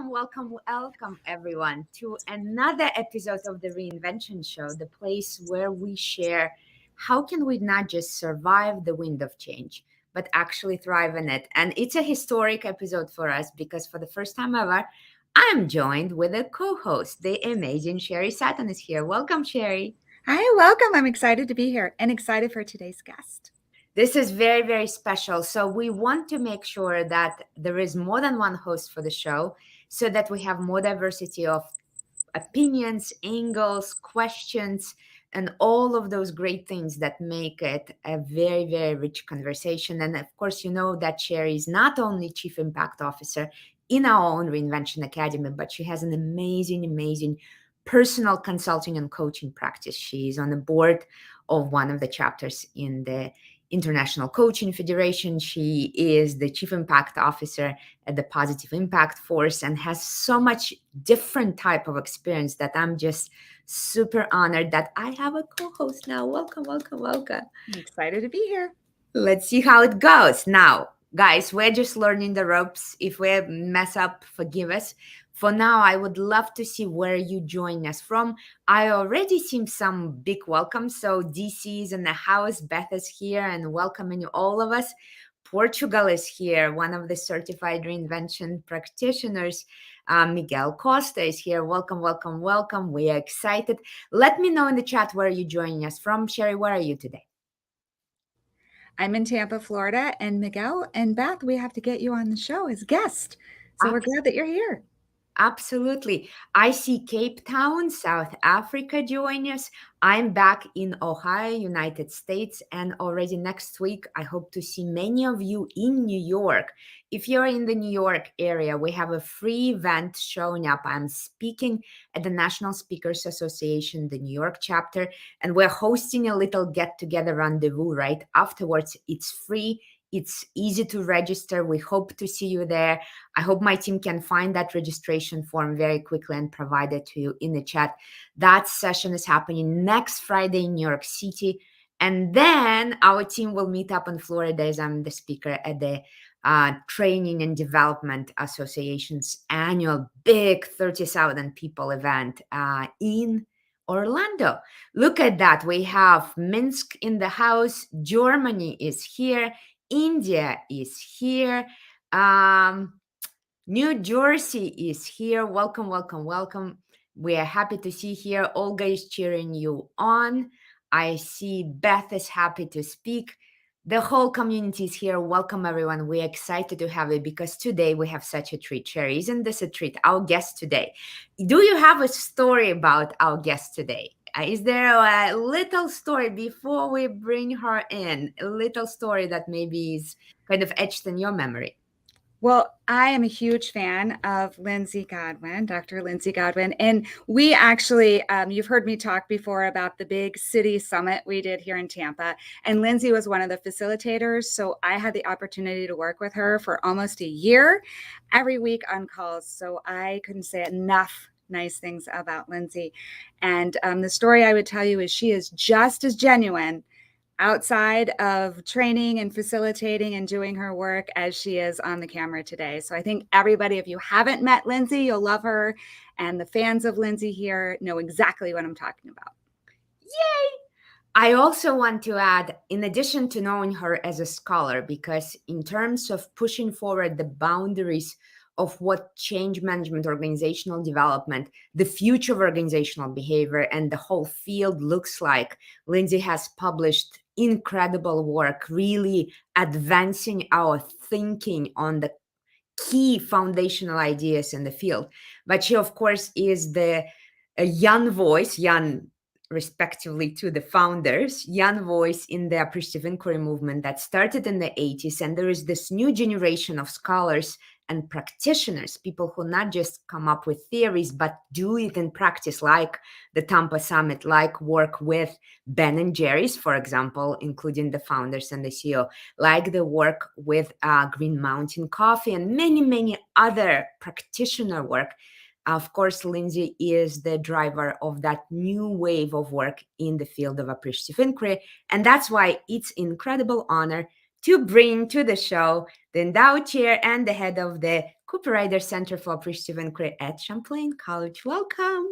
welcome, everyone, to another episode of the Reinvention Show, the place where we share how can we not just survive the wind of change, but actually thrive in it. And it's a historic episode for us because for the first time ever, I'm joined with a co-host. The amazing Sherri Sutton is here. Welcome, Sherri. Hi, welcome. I'm excited to be here and excited for today's guest. This is very, very special. So we want to make sure that there is more than one host for the show so that we have more diversity of opinions, angles, questions, and all of those great things that make it a very, very rich conversation. And of course, you know that Sherri is not only Chief Impact Officer in our own Reinvention Academy, but she has an amazing, amazing personal consulting and coaching practice. She is on the board of one of the chapters in the International Coaching Federation. She is the Chief Impact Officer at the Positive Impact Force and has so much different type of experience that I'm just super honored that I have a co-host now. Welcome. I'm excited to be here. Let's see how it goes. Now, guys, we're just learning the ropes. If we mess up, forgive us. For now, I would love to see where you join us from. I already see some big welcomes. So DC is in the house. Beth is here and welcoming all of us. Portugal is here, one of the certified reinvention practitioners. Miguel Costa is here. Welcome. We are excited. Let me know in the chat where you're joining us from. Sherri, where are you today? I'm in Tampa, Florida, and Miguel and Beth, we have to get you on the show as guest. So we're glad that you're here. Absolutely. I see Cape Town, South Africa join us. I'm back in Ohio, United States, and already next week, I hope to see many of you in New York. If you're in the New York area, we have a free event showing up. I'm speaking at the National Speakers Association, the New York chapter, and we're hosting a little get-together rendezvous right afterwards. It's free. It's easy to register. We hope to see you there. I hope my team can find that registration form very quickly and provide it to you in the chat. That session is happening next Friday in New York City. And then our team will meet up in Florida as I'm the speaker at the Training and Development Association's annual big 30,000 people event in Orlando. Look at that. We have Minsk in the house. Germany is here. India is here. New Jersey is here. Welcome. We are happy to see here. Olga is cheering you on. I see Beth is happy to speak. The whole community is here. Welcome, everyone. We're excited to have it because today we have such a treat. Sherri, isn't this a treat? Our guest today. Do you have a story about our guest today? Is there a little story before we bring her in? A little story that maybe is kind of etched in your memory? Well, I am a huge fan of Lindsey Godwin, Dr. Lindsey Godwin. And we actually, you've heard me talk before about the big city summit we did here in Tampa. And Lindsey was one of the facilitators. So I had the opportunity to work with her for almost a year, every week on calls. So I couldn't say enough nice things about Lindsey. And the story I would tell you is she is just as genuine outside of training and facilitating and doing her work as she is on the camera today. So I think everybody, if you haven't met Lindsey, you'll love her. And the fans of Lindsey here know exactly what I'm talking about. Yay! I also want to add, in addition to knowing her as a scholar, because in terms of pushing forward the boundaries of what change management, organizational development, the future of organizational behavior, and the whole field looks like, Lindsey has published incredible work, really advancing our thinking on the key foundational ideas in the field. But she, of course, is a young voice, young respectively to the founders, young voice in the Appreciative Inquiry movement that started in the 80s. And there is this new generation of scholars and practitioners, people who not just come up with theories, but do it in practice, like the Tampa Summit, like work with Ben and Jerry's, for example, including the founders and the CEO, like the work with Green Mountain Coffee and many, many other practitioner work. Of course, Lindsey is the driver of that new wave of work in the field of appreciative inquiry. And that's why it's incredible honor to bring to the show the endowed chair and the head of the Cooper Ryder Center for Appreciative Inquiry at Champlain College. Welcome.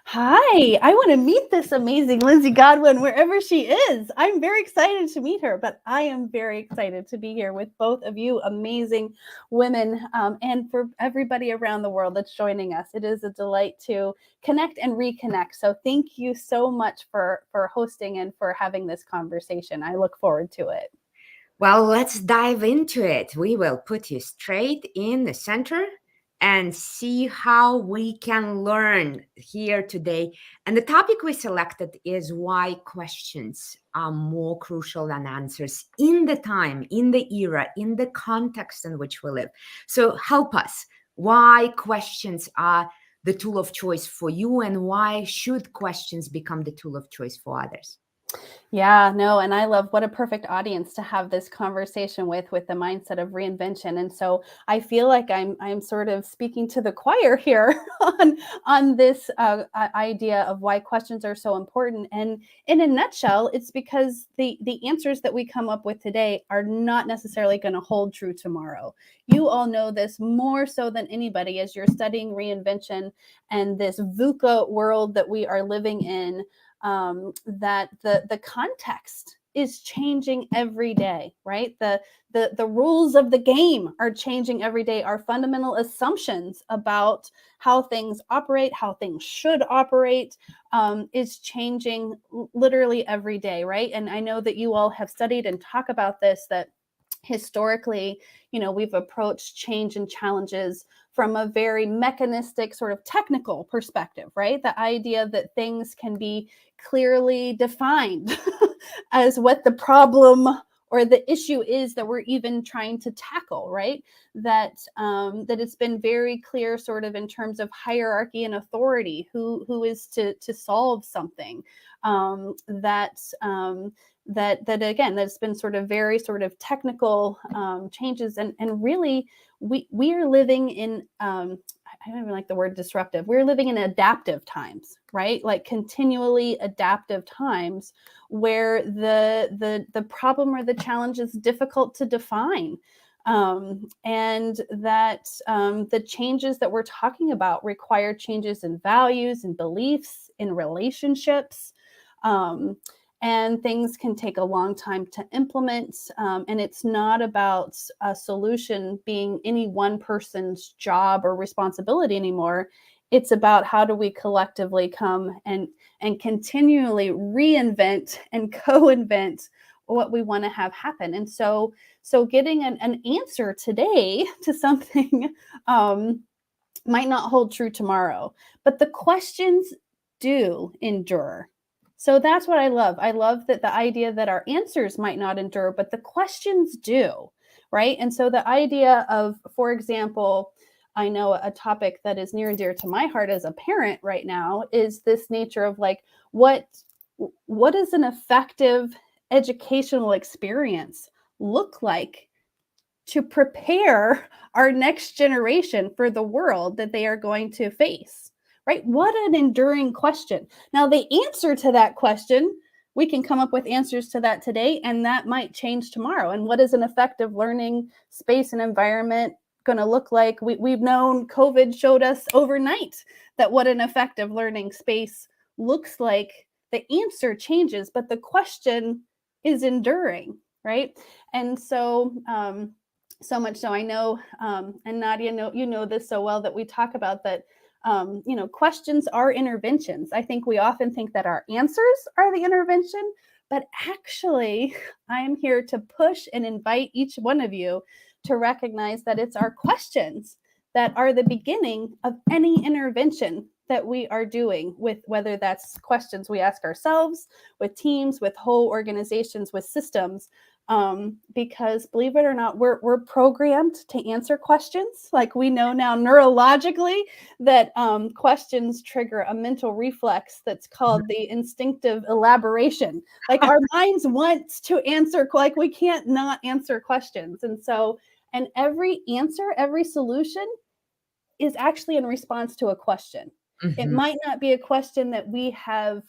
Hi, I want to meet this amazing Lindsey Godwin wherever she is. I'm very excited to meet her, but I am very excited to be here with both of you amazing women and for everybody around the world that's joining us. It is a delight to connect and reconnect. So thank you so much for hosting and for having this conversation. I look forward to it. Well, let's dive into it. We will put you straight in the center and see how we can learn here today. And the topic we selected is why questions are more crucial than answers in the time, in the era, in the context in which we live. So help us. Why questions are the tool of choice for you, and why should questions become the tool of choice for others? Yeah, no, and I love what a perfect audience to have this conversation with the mindset of reinvention. And so I feel like I'm sort of speaking to the choir here on this idea of why questions are so important. And in a nutshell, it's because the answers that we come up with today are not necessarily going to hold true tomorrow. You all know this more so than anybody as you're studying reinvention and this VUCA world that we are living in. That the context is changing every day, right? The rules of the game are changing every day. Our fundamental assumptions about how things operate, how things should operate, is changing literally every day, right? And I know that you all have studied and talk about this, that historically, we've approached change and challenges from a very mechanistic sort of technical perspective, right? The idea that things can be clearly defined as what the problem or the issue is that we're even trying to tackle, right? That it's been very clear sort of in terms of hierarchy and authority, who is to solve something. That again, that's been sort of very sort of technical changes, and really we are living in I don't even like the word disruptive. We're living in adaptive times, right? Like continually adaptive times where the problem or the challenge is difficult to define. And that the changes that we're talking about require changes in values and beliefs, in relationships. And things can take a long time to implement. And it's not about a solution being any one person's job or responsibility anymore. It's about how do we collectively come and continually reinvent and co-invent what we want to have happen. And so getting an answer today to something might not hold true tomorrow, but the questions do endure. So that's what I love. I love that the idea that our answers might not endure, but the questions do, right? And so the idea of, for example, I know a topic that is near and dear to my heart as a parent right now is this nature of like, what is an effective educational experience look like to prepare our next generation for the world that they are going to face? Right? What an enduring question. Now, the answer to that question, we can come up with answers to that today, and that might change tomorrow. And what is an effective learning space and environment going to look like? We've known COVID showed us overnight that what an effective learning space looks like. The answer changes, but the question is enduring, right? And so, so much so I know, and Nadia, you know this so well, that we talk about that. Questions are interventions. I think we often think that our answers are the intervention, but actually, I am here to push and invite each one of you to recognize that it's our questions that are the beginning of any intervention that we are doing, with whether that's questions we ask ourselves, with teams, with whole organizations, with systems. Because believe it or not, we're programmed to answer questions. Like we know now neurologically that questions trigger a mental reflex that's called the instinctive elaboration. Like our minds want to answer, like we can't not answer questions. And so, and every answer, every solution is actually in response to a question. Mm-hmm. It might not be a question that we have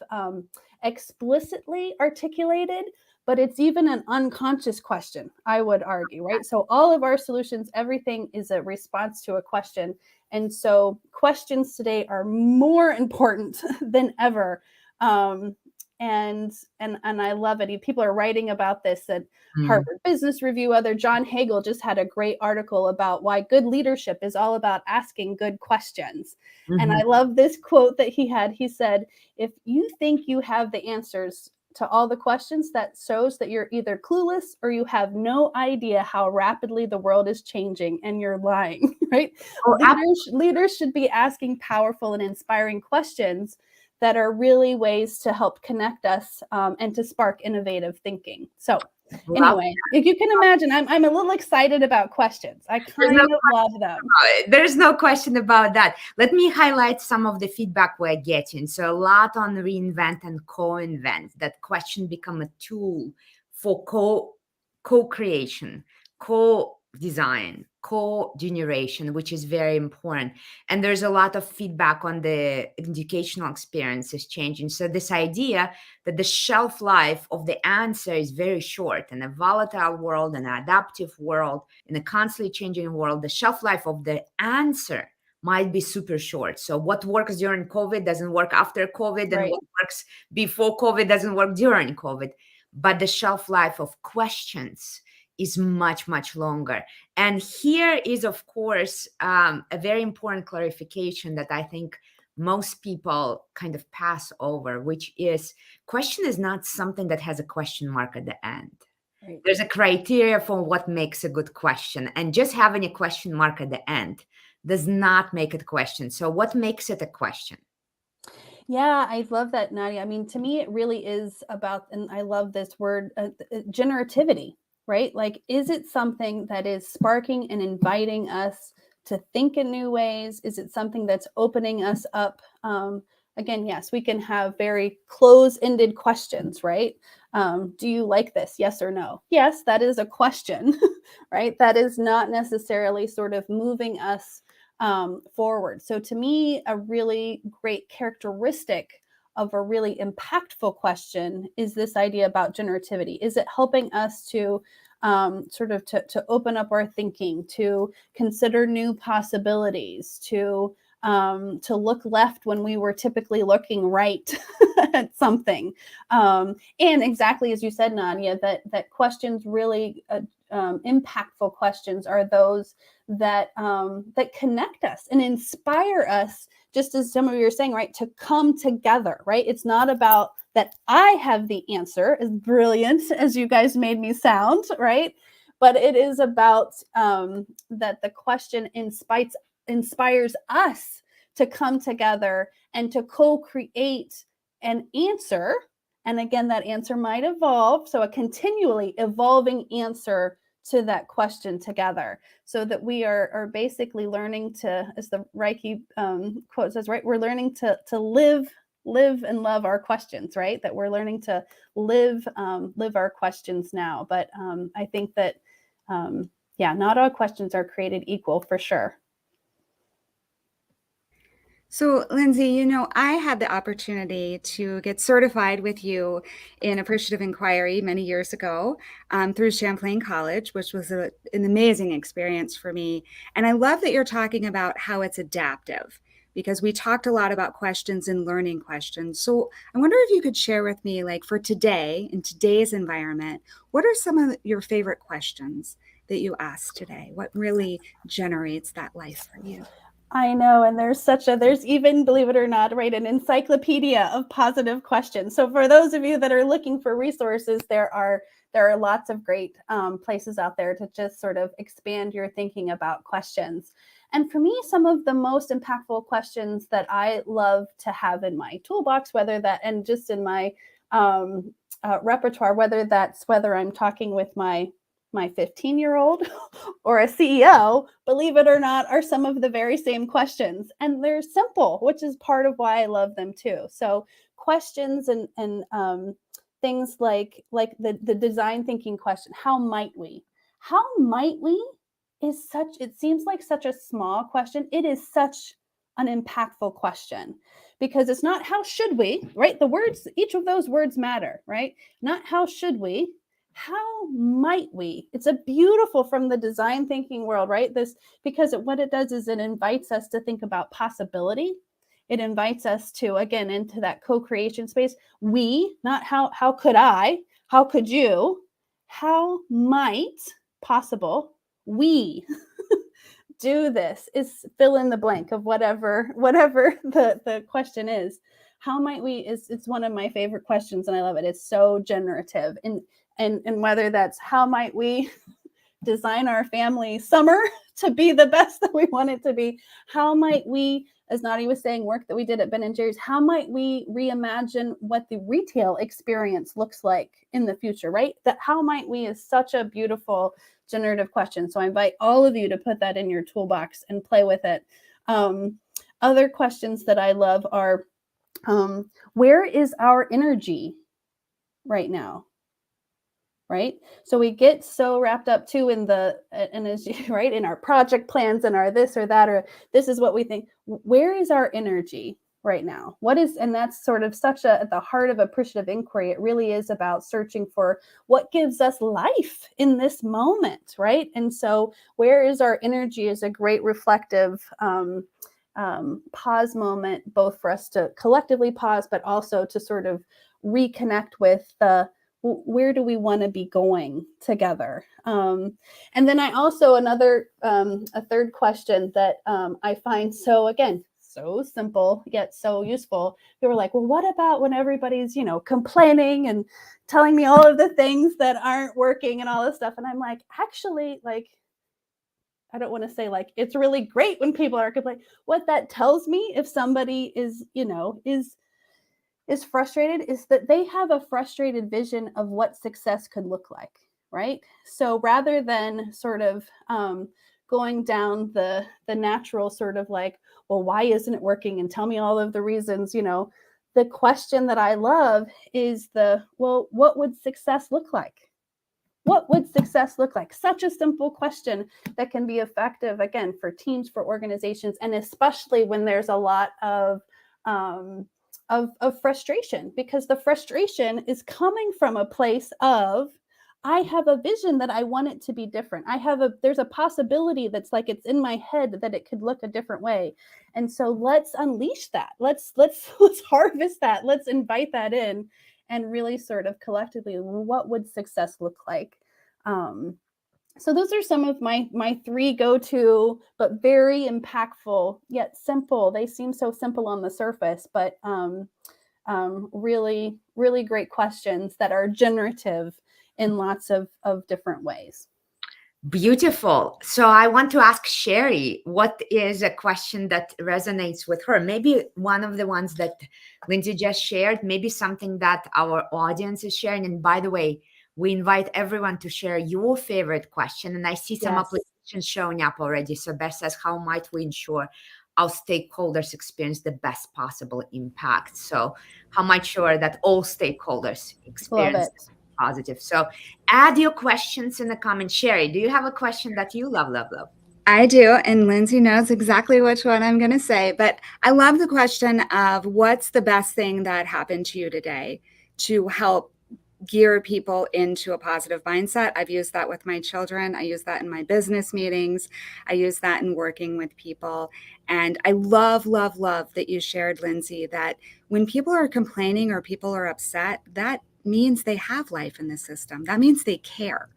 explicitly articulated, but it's even an unconscious question, I would argue, right? So all of our solutions, everything is a response to a question. And so questions today are more important than ever. And I love it. People are writing about this at Harvard Business Review. John Hagel just had a great article about why good leadership is all about asking good questions. And I love this quote that he had. He said, if you think you have the answers to all the questions, that shows that you're either clueless or you have no idea how rapidly the world is changing, and you're lying, right? Leaders should be asking powerful and inspiring questions that are really ways to help connect us and to spark innovative thinking. So anyway, if you can imagine, I'm a little excited about questions. I kind of love them. There's no question about that. Let me highlight some of the feedback we're getting. So a lot on reinvent and co-invent, that question become a tool for co-creation, co-design, co-generation, which is very important. And there's a lot of feedback on the educational experiences changing. So this idea that the shelf life of the answer is very short. In a volatile world, an adaptive world, in a constantly changing world, the shelf life of the answer might be super short. So what works during COVID doesn't work after COVID, and what works before COVID doesn't work during COVID. But the shelf life of questions is much, much longer. And here is, of course, a very important clarification that I think most people kind of pass over, which is question is not something that has a question mark at the end. Right. There's a criteria for what makes a good question. And just having a question mark at the end does not make it a question. So what makes it a question? Yeah, I love that, Nadia. I mean, to me, it really is about, and I love this word, generativity, right? Like, is it something that is sparking and inviting us to think in new ways? Is it something that's opening us up? Again, yes, we can have very close-ended questions, right? Do you like this? Yes or no? Yes, that is a question, right? That is not necessarily sort of moving us forward. So to me, a really great characteristic of a really impactful question is this idea about generativity. Is it helping us to sort of to open up our thinking, to consider new possibilities, to look left when we were typically looking right at something? And exactly as you said, Nadia, that questions really impactful questions are those that that connect us and inspire us, just as some of you are saying, right, to come together, right? It's not about that I have the answer, as brilliant as you guys made me sound, right? But it is about that the question inspires us to come together and to co-create an answer. And again, that answer might evolve. So a continually evolving answer to that question together, so that we are basically learning to, as the Reiki quote says, right, we're learning to live and love our questions, right? That we're learning to live our questions now. But I think that, yeah, not all questions are created equal, for sure. So, Lindsey, you know, I had the opportunity to get certified with you in Appreciative Inquiry many years ago through Champlain College, which was an amazing experience for me. And I love that you're talking about how it's adaptive, because we talked a lot about questions and learning questions. So I wonder if you could share with me, like, for today, in today's environment, what are some of your favorite questions that you ask today? What really generates that life for you? I know. And there's even, believe it or not, right, an encyclopedia of positive questions. So for those of you that are looking for resources, there are lots of great places out there to just sort of expand your thinking about questions. And for me, some of the most impactful questions that I love to have in my toolbox, and just in my repertoire, whether I'm talking with my 15-year-old or a CEO, believe it or not, are some of the very same questions. And they're simple, which is part of why I love them too. So questions and things like the design thinking question, how might we? How might we it seems like such a small question. It is such an impactful question, because it's not how should we, right? The words, each of those words matter, right? Not how should we, how might we? It's a beautiful, from the design thinking world, right? This, because what it does is it invites us to think about possibility. It invites us to, again, into that co-creation space. We, not how could I, how could you, how might possible we do this, is fill in the blank of whatever the question is. How might we is, it's one of my favorite questions, and I love it. It's so generative. And whether that's how might we design our family summer to be the best that we want it to be, how might we, as Nadi was saying, work that we did at Ben & Jerry's, how might we reimagine what the retail experience looks like in the future, right? That how might we is such a beautiful generative question. So I invite all of you to put that in your toolbox and play with it. Other questions that I love are, where is our energy right now? Right? So we get so wrapped up too in the, and as you, right, in our project plans and our this or that, or this is what we think. Where is our energy right now? What is, and that's sort of such a, at the heart of appreciative inquiry. It really is about searching for what gives us life in this moment, right? And so where is our energy is a great reflective pause moment, both for us to collectively pause, but also to sort of reconnect with the, where do we want to be going together? And then I also, another, a third question that I find so, again, so simple, yet so useful. They were like, well, what about when everybody's, complaining and telling me all of the things that aren't working and all this stuff? And I'm like, actually, like, I don't want to say like, it's really great when people are complaining. What that tells me, if somebody is, is frustrated, is that they have a frustrated vision of what success could look like, right? So rather than sort of going down the natural sort of like, well, why isn't it working? And tell me all of the reasons, the question that I love is well, what would success look like? What would success look like? Such a simple question that can be effective, again, for teams, for organizations, and especially when there's a lot of frustration, because the frustration is coming from a place of, I have a vision that I want it to be different. There's a possibility that's like, it's in my head that it could look a different way. And so let's unleash that. Let's harvest that. Let's invite that in and really sort of collectively, what would success look like? So those are some of my three go-to, but very impactful, yet simple. They seem so simple on the surface, but really, really great questions that are generative in lots of different ways. Beautiful. So I want to ask Sherri, what is a question that resonates with her? Maybe one of the ones that Lindsey just shared, maybe something that our audience is sharing. And by the way, we invite everyone to share your favorite question. And I see some applications showing up already. So Beth says, how might we ensure our stakeholders experience the best possible impact? So how might sure that all stakeholders experience positive? So add your questions in the comments. Sherri, do you have a question that you love? I do, and Lindsey knows exactly which one I'm going to say, but I love the question of what's the best thing that happened to you today to help gear people into a positive mindset. I've used that with my children. I use that in my business meetings. I use that in working with people. And I love, love, love that you shared, Lindsey, that when people are complaining or people are upset, that means they have life in the system. That means they care.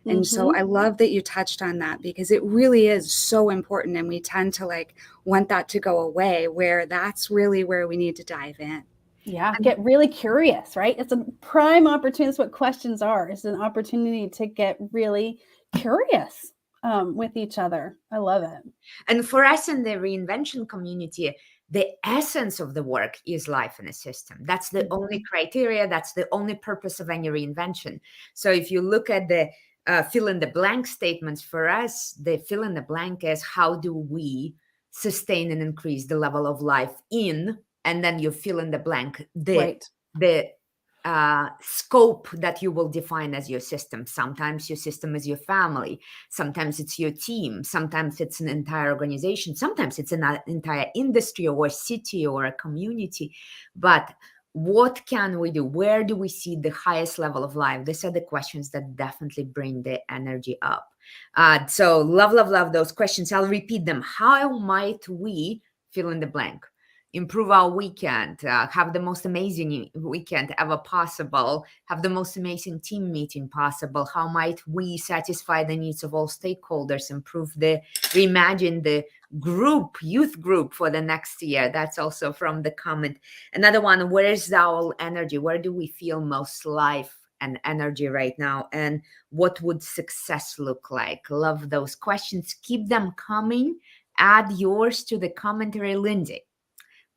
And so I love that you touched on that, because it really is so important. And we tend to want that to go away, where that's really where we need to dive in. Yeah, get really curious, right? It's a prime opportunity. That's what questions are. It's an opportunity to get really curious with each other. I love it. And for us in the reinvention community, the essence of the work is life in a system. That's the only criteria. That's the only purpose of any reinvention. So if you look at the fill in the blank statements, for us, the fill in the blank is, how do we sustain and increase the level of life in, and then you fill in the blank, the scope that you will define as your system. Sometimes your system is your family. Sometimes it's your team. Sometimes it's an entire organization. Sometimes it's an entire industry or city or a community. But what can we do? Where do we see the highest level of life? These are the questions that definitely bring the energy up. So love those questions. I'll repeat them. How might we fill in the blank? Improve our weekend, have the most amazing weekend ever possible, have the most amazing team meeting possible. How might we satisfy the needs of all stakeholders, reimagine the youth group for the next year? That's also from the comment. Another one, where is our energy? Where do we feel most life and energy right now? And what would success look like? Love those questions. Keep them coming. Add yours to the commentary, Lindsey.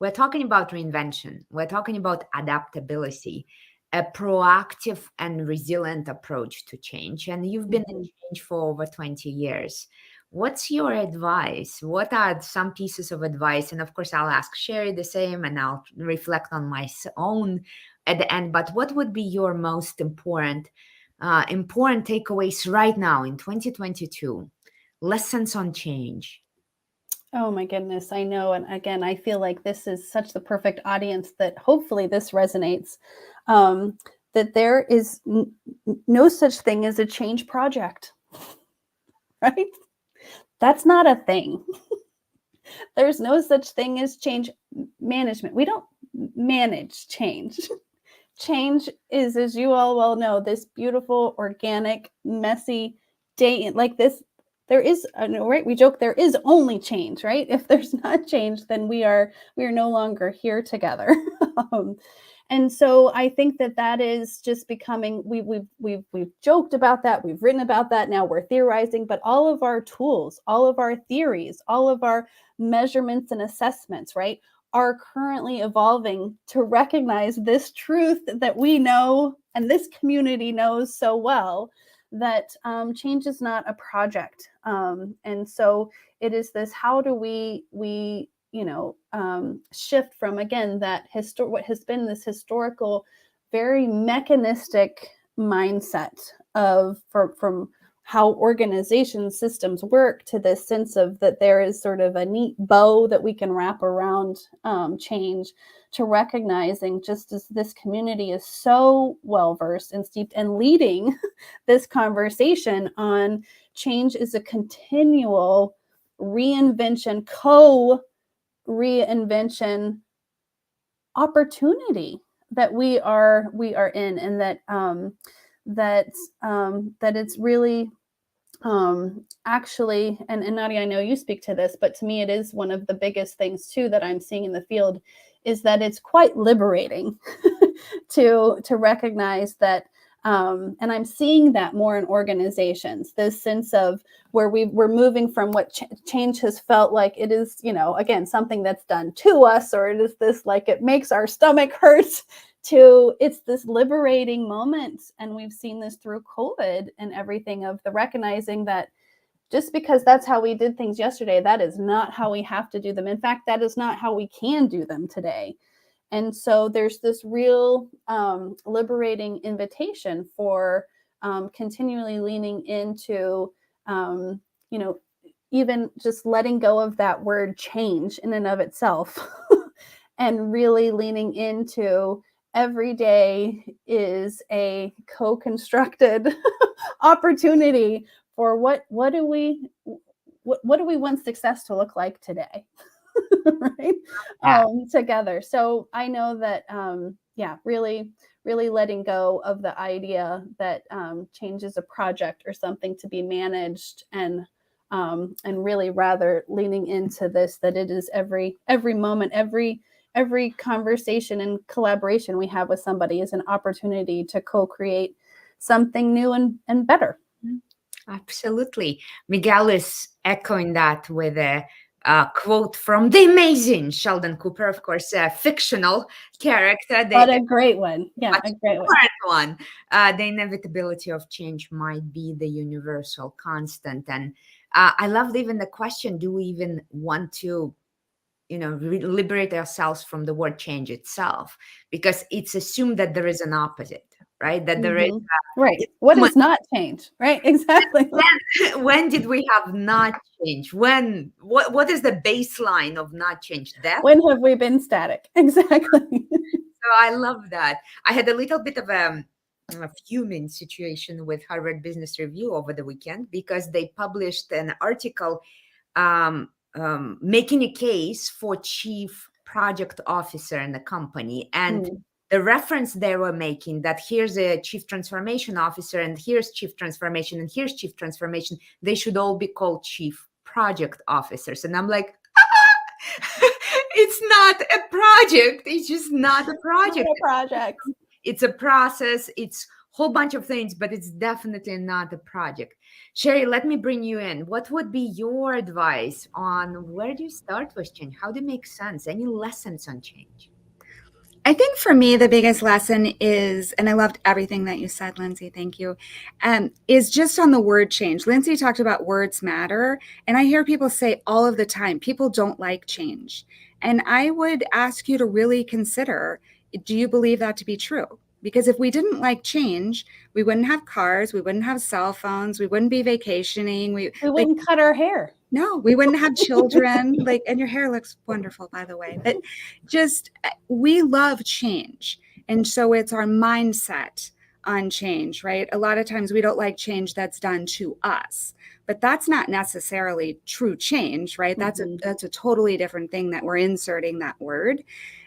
We're talking about reinvention. We're talking about adaptability, a proactive and resilient approach to change. And you've been in change for over 20 years. What's your advice? What are some pieces of advice? And of course, I'll ask Sherri the same, and I'll reflect on my own at the end. But what would be your most important takeaways right now in 2022? Lessons on change. Oh my goodness, I know. And again, I feel like this is such the perfect audience that hopefully this resonates. That there is no such thing as a change project, right? That's not a thing. There's no such thing as change management. We don't manage change. Change is, as you all well know, this beautiful, organic, messy day like this. There is, right? We joke there is only change, right? If there's not change, then we are no longer here together. And so I think that is just becoming. We've joked about that. We've written about that. Now we're theorizing, but all of our tools, all of our theories, all of our measurements and assessments, right, are currently evolving to recognize this truth that we know and this community knows so well, that change is not a project. And so it is this, how do we shift from, again, that what has been this historical, very mechanistic mindset of from how organization systems work, to this sense of that there is sort of a neat bow that we can wrap around change, to recognizing, just as this community is so well versed and steeped and leading this conversation on change is a continual reinvention, reinvention opportunity that we are in, and that it's really actually, and Nadia, I know you speak to this, but to me it is one of the biggest things too that I'm seeing in the field, is that it's quite liberating to recognize that, and I'm seeing that more in organizations, this sense of where we're moving from what change has felt like it is, again, something that's done to us, or it is this, like, it makes our stomach hurt, to it's this liberating moment. And we've seen this through COVID and everything, of the recognizing that just because that's how we did things yesterday, that is not how we have to do them. In fact, that is not how we can do them today. And so there's this real liberating invitation for continually leaning into, even just letting go of that word change in and of itself, and really leaning into every day is a co-constructed opportunity for what do we want success to look like today, right? Together. So I know that really letting go of the idea that change is a project or something to be managed, and really rather leaning into this, that it is every moment, every conversation and collaboration we have with somebody is an opportunity to co-create something new and better. Absolutely. Miguel is echoing that with a quote from the amazing Sheldon Cooper, of course, a fictional character. But a great one. Yeah, a great one. The inevitability of change might be the universal constant. And I love even the question, do we even want to liberate ourselves from the word change itself, because it's assumed that there is an opposite, right? That there is right. What is not change, right? Exactly. when did we have not change? What is the baseline of not change? Death? When have we been static? Exactly. So I love that. I had a little bit of a fuming situation with Harvard Business Review over the weekend, because they published an article making a case for chief project officer in the company. And the reference they were making, that here's a chief transformation officer, and here's chief transformation, and here's chief transformation, they should all be called chief project officers. And I'm like, it's not a project. It's just not a project. Not a project. It's a process. It's a whole bunch of things, but it's definitely not a project. Sherri, let me bring you in. What would be your advice on where do you start with change? How do you make sense? Any lessons on change? I think for me, the biggest lesson is, and I loved everything that you said, Lindsey, thank you, is just on the word change. Lindsey talked about words matter, and I hear people say all of the time, people don't like change. And I would ask you to really consider, do you believe that to be true? Because if we didn't like change, we wouldn't have cars, we wouldn't have cell phones, we wouldn't be vacationing. We wouldn't cut our hair. No, we wouldn't have children. And your hair looks wonderful, by the way. But just, we love change. And so it's our mindset on change, right? A lot of times we don't like change that's done to us, but that's not necessarily true change, right? That's a totally different thing that we're inserting that word.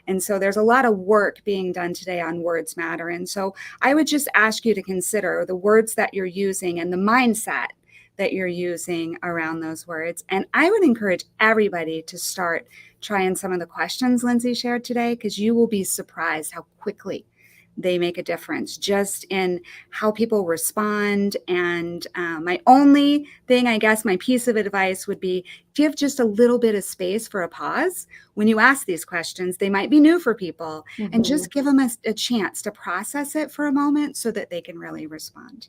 And so there's a lot of work being done today on words matter. And so I would just ask you to consider the words that you're using and the mindset that you're using around those words. And I would encourage everybody to start trying some of the questions Lindsey shared today, because you will be surprised how quickly they make a difference just in how people respond. And my only thing, I guess, my piece of advice would be give just a little bit of space for a pause. When you ask these questions, they might be new for people, and just give them a chance to process it for a moment so that they can really respond.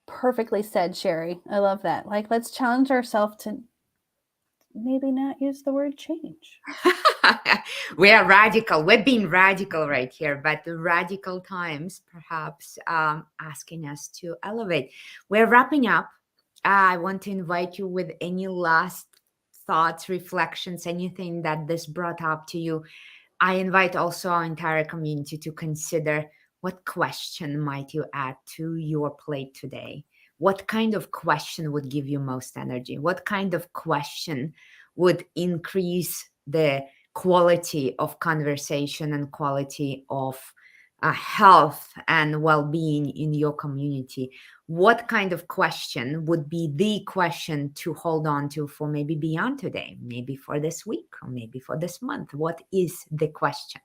Perfectly said, Sherri. I love that. Let's challenge ourselves to maybe not use the word change. We are radical. We're being radical right here, but the radical times perhaps asking us to elevate. We're wrapping up. I want to invite you with any last thoughts, reflections, anything that this brought up to you. I invite also our entire community to consider, what question might you add to your plate today? What kind of question would give you most energy? What kind of question would increase the quality of conversation and quality of health and well-being in your community? What kind of question would be the question to hold on to for maybe beyond today, maybe for this week, or maybe for this month? What is the question?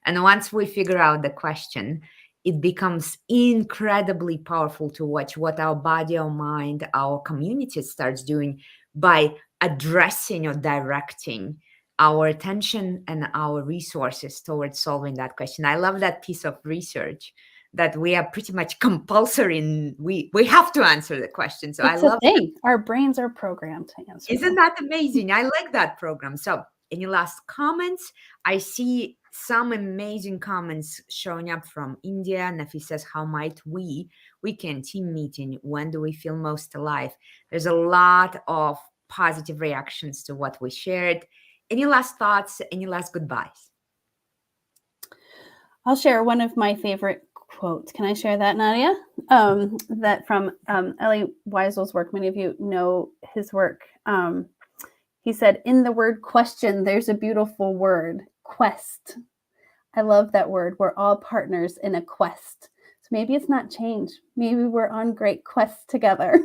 And once we figure out the question, it becomes incredibly powerful to watch what our body, our mind, our community starts doing by addressing or directing our attention and our resources towards solving that question. I love that piece of research that we are pretty much compulsory in. We have to answer the question. So it's I love a thing. Our brains are programmed to answer. Isn't that amazing? I like that program. So any last comments? I see some amazing comments showing up from India. Nafi says, how might we weekend team meeting? When do we feel most alive? There's a lot of positive reactions to what we shared. Any last thoughts? Any last goodbyes? I'll share one of my favorite quotes. Can I share that, Nadia? That from Elie Wiesel's work. Many of you know his work. He said, in the word question, there's a beautiful word, quest. I love that word. We're all partners in a quest. So maybe it's not change. Maybe we're on great quests together.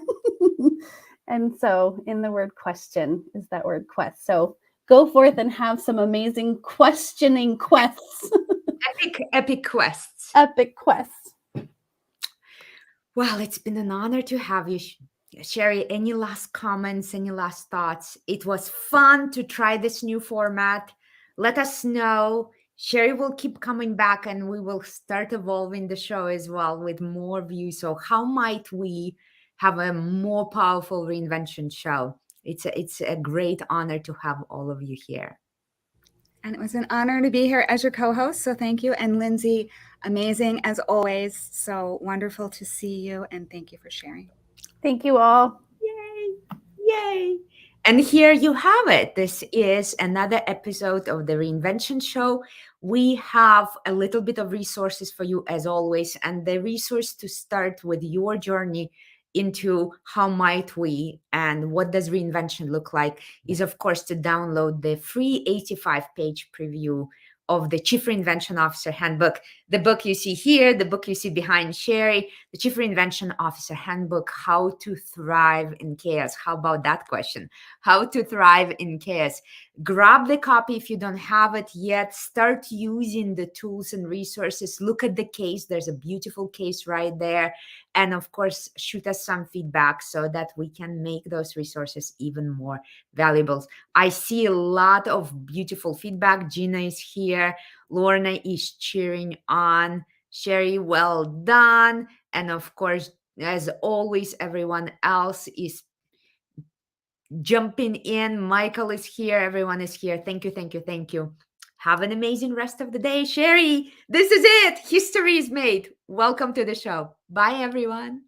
And so in the word question is that word quest. So go forth and have some amazing questioning quests. Epic quests. Epic quests. Well, it's been an honor to have you, Sherri. Any last comments, any last thoughts? It was fun to try this new format. Let us know. Sherri will keep coming back, and we will start evolving the show as well with more views. So how might we have a more powerful reinvention show? It's a great honor to have all of you here. And it was an honor to be here as your co-host. So thank you. And Lindsey, amazing as always. So wonderful to see you. And thank you for sharing. Thank you all. Yay! Yay! And here you have it. This is another episode of the Reinvention Show. We have a little bit of resources for you as always. And the resource to start with your journey into how might we and what does reinvention look like is, of course, to download the free 85-page preview of the Chief Reinvention Officer Handbook. The book you see here, the book you see behind Sherri, the Chief Reinvention Officer Handbook, How to Thrive in Chaos. How about that question? How to thrive in chaos. Grab the copy if you don't have it yet. Start using the tools and resources. Look at the case. There's a beautiful case right there. And of course, shoot us some feedback so that we can make those resources even more valuable. I see a lot of beautiful feedback. Gina is here. Lorna is cheering on. Sherri, well done. And of course, as always, everyone else is jumping in. Michael is here. Everyone is here. Thank you, thank you, thank you. Have an amazing rest of the day. Sherri, this is it. History is made. Welcome to the show. Bye, everyone.